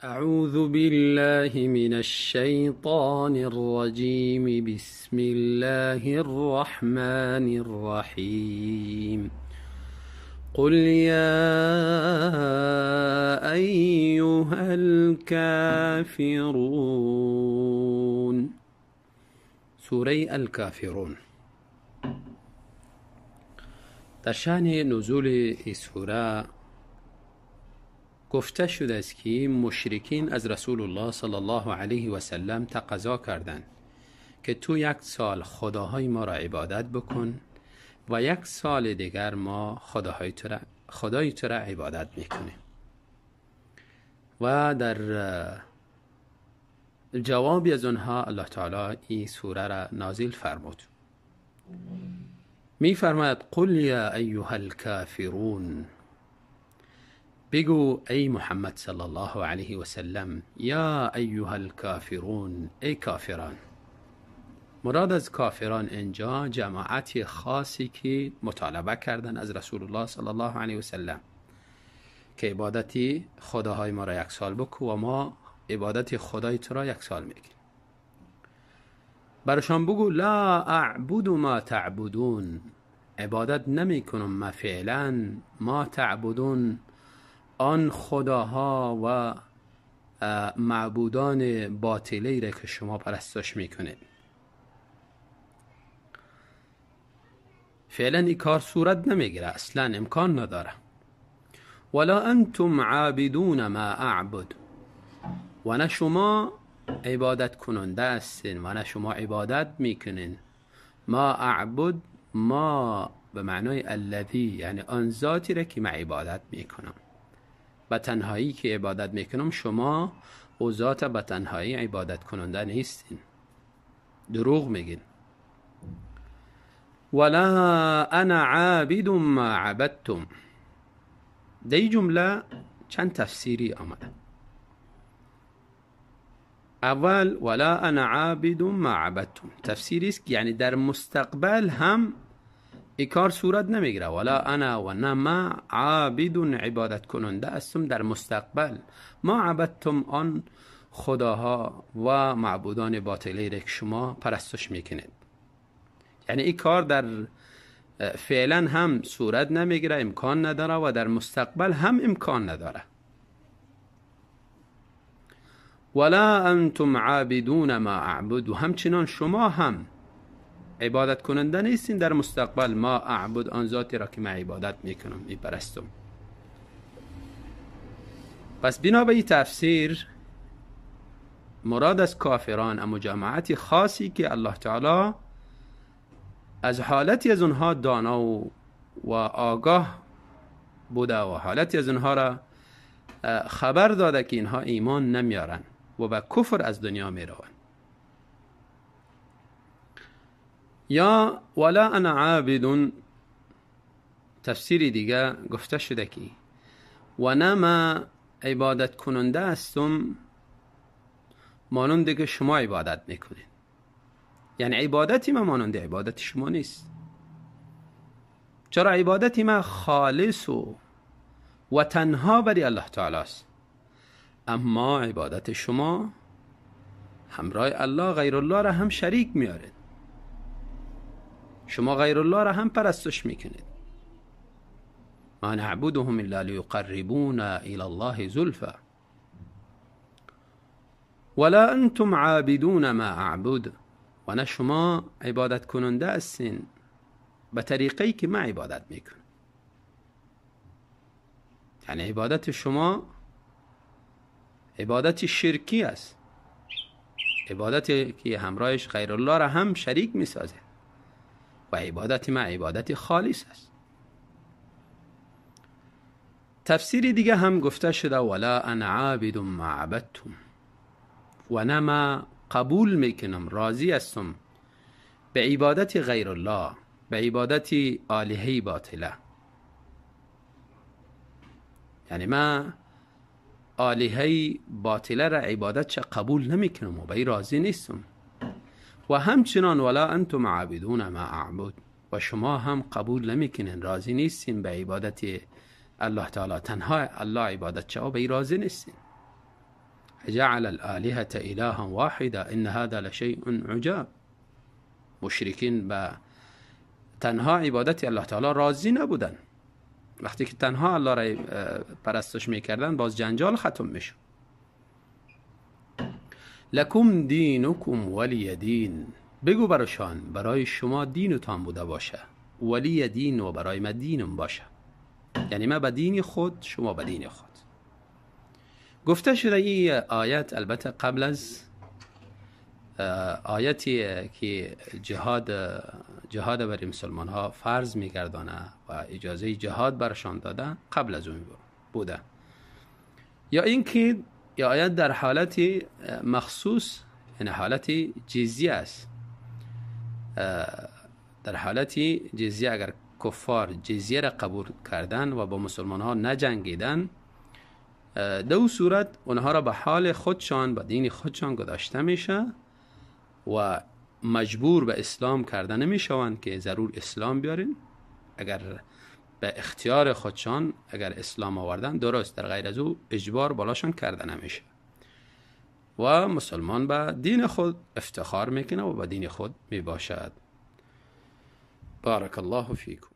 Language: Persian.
أعوذ بالله من الشيطان الرجيم. بسم الله الرحمن الرحيم. قل يا أيها الكافرون. سوره الکافرون. در شأن نزول این سوره گفته شده است که مشرکین از رسول الله صلی الله علیه و سلم تقاضا کردند که تو 1 سال خداهای ما را عبادت بکن و 1 سال دیگر ما خدای تو را عبادت میکنیم. و در جوابی از آنها الله تعالی این سوره را نازل فرمود. می فرماید قل یا ایها الکافرون، بگو ای محمد صلی الله علیه و سلم، یا ایها الکافرون، ای کافران. مراد از کافران اینجا جماعتی خاصی که مطالبه کردن از رسول الله صلی الله علیه و سلم که عبادتی خداهای ما را 1 سال بکن و ما عبادت خدای تو را 1 سال میکنیم. برشان بگو لا اعبد ما تعبدون، عبادت نمی کنم ما فعلا ما تعبدون، آن خداها و معبودان باطلی را که شما پرستش میکنید. فعلا این کار صورت نمیگیره، اصلا امکان نداره. ولا انتم عابدون ما اعبد، و نه شما عبادت کننده هستین و نه شما عبادت میکنین. ما اعبد، ما به معنای الذی، یعنی آن ذاتی را که من عبادت میکنم. به تنهایی که عبادت میکنم، شما او ذات به تنهایی عبادت کننده نیستین، دروغ میگین. ولا انا عابد ما عبدتم. در این جمله چند تفسیری آمده. اول ولا انا عابد ما عبدتم، تفسیری است که یعنی در مستقبل هم این کار صورت نمیگیره. ولا انا و نه ما عابد، عبادت کننده هستم در مستقبل. ما عبدتم، آن خداها و معبودان باطلی را که شما پرستش میکنید. یعنی این کار در فعلا هم صورت نمیگیره، امکان نداره، و در مستقبل هم امکان نداره. ولا انتم عابدون ما اعبد، و همچنان شما هم عبادت کننده نیستین در مستقبل ما اعبد، آن ذاتی را که من عبادت میکنم، میپرستم. پس بنا به این تفسیر مراد از کافران اما جماعتی خاصی که الله تعالی از حالتی از اونها دانا و آگاه بوده و حالتی از اونها را خبر داده که اینها ایمان نمیارن و به کفر از دنیا میرون. یا ولا انا عابد، تفسیری دیگه گفته شده که و نه ما عبادت کننده هستم مانند که شما عبادت میکنید. یعنی عبادتی ما مانند عبادت شما نیست. چرا عبادتی ما خالص و تنها برای الله تعالی است، اما عبادت شما همراه الله غیر الله را هم شریک میارید. شما غیر الله را هم پرستش میکنید. ما نعبدهم الا لیقربونا الی الله زلفا ولا انتم عابدون ما اعبد، و نه شما عبادت کننده هستین به طریقی که من عبادت میکنم. یعنی عبادت شما عبادت شرکی است، عبادتی که همراهش غیر الله را هم شریک میسازه، و عبادت ما عبادت خالص است. تفسیری دیگه هم گفته شده ولا انا عابد ما عبدتم، و نه ما قبول میکنم، راضی هستم به عبادت غیر الله، به عبادت آلهه باطله. یعنی ما آلهه باطله را عبادت چه قبول نمیکنم و به این راضی نیستم. و همچنان ولا انتم عابدون ما اعبد، و شما هم قبول نمیکنین، راضی نیستین به عبادت الله تعالی، تنها الله عبادت چه، و به این راضی نیستین. جعل الآلهة إلها واحدا ان هذا لشیء عجاب. مشرکین به تنها عبادت الله تعالی راضی نبودن. وقتی که تنها الله را پرستش میکردن باز جنجال ختم میشد. لکم دینکم ولی دین، بگو براشان برای شما دینتان بوده باشه، ولی دین و برای من دینم باشه، یعنی من به دین خود شما به دین خود. گفته شده این آیت البته قبل از آیتی که جهاد برای مسلمان ها فرض میگردانه و اجازه جهاد برشان داده قبل از اون بوده، یا اینکه یا آیت در حالت مخصوص، یعنی حالت جزیه است. در حالت جزیه اگر کفار جزیه را قبول کردن و با مسلمان ها نجنگیدن، دو صورت اونها را به حال خودشان به دین خودشان گذاشته میشه و مجبور به اسلام کرده نمیشوند که ضرور اسلام بیارین. اگر به اختیار خودشان اگر اسلام آوردن درست، در غیر از او اجبار بالاشان کرده نمیشه و مسلمان به دین خود افتخار میکنه و به دین خود میباشد. بارک الله فیکم.